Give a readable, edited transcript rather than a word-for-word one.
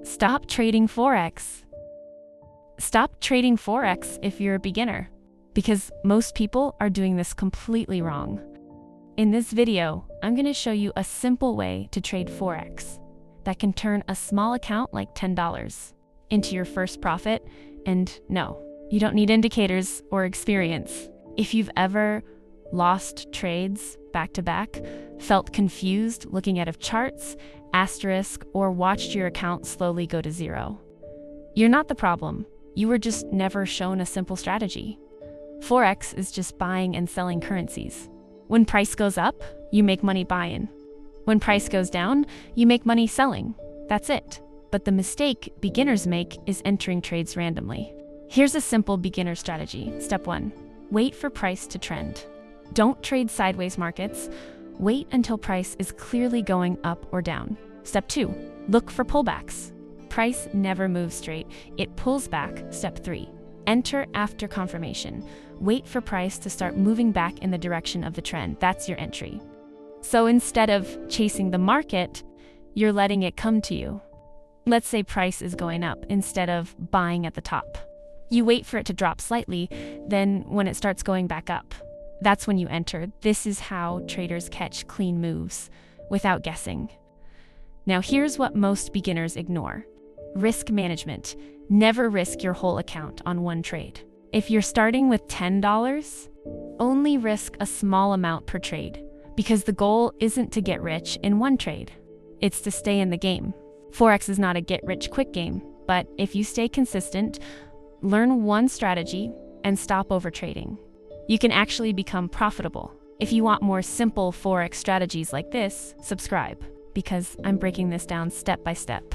Stop trading Forex. Stop trading Forex if you're a beginner, because most people are doing this completely wrong. In this video, I'm going to show you a simple way to trade Forex that can turn a small account like $10 into your first profit. And no, you don't need indicators or experience. If you've ever lost trades back to back, felt confused looking at charts, asterisk, or watched your account slowly go to zero, you're not the problem. You were just never shown a simple strategy. Forex is just buying and selling currencies. When price goes up, you make money buying. When price goes down, you make money selling. That's it. But the mistake beginners make is entering trades randomly. Here's a simple beginner strategy. Step 1. Wait for price to trend. Don't trade sideways markets. Wait until price is clearly going up or down. Step 2. Look for pullbacks. Price never moves straight. It pulls back. Step 3. Enter after confirmation. Wait for price to start moving back in the direction of the trend. That's your entry. So instead of chasing the market, you're letting it come to you. Let's say price is going up instead of buying at the top. You wait for it to drop slightly, then when it starts going back up, that's when you enter. This is how traders catch clean moves without guessing. Now here's what most beginners ignore. Risk management. Never risk your whole account on one trade. If you're starting with $10, only risk a small amount per trade, because the goal isn't to get rich in one trade. It's to stay in the game. Forex is not a get-rich-quick game, but if you stay consistent, learn one strategy, and stop overtrading, you can actually become profitable. If you want more simple Forex strategies like this, subscribe, because I'm breaking this down step by step.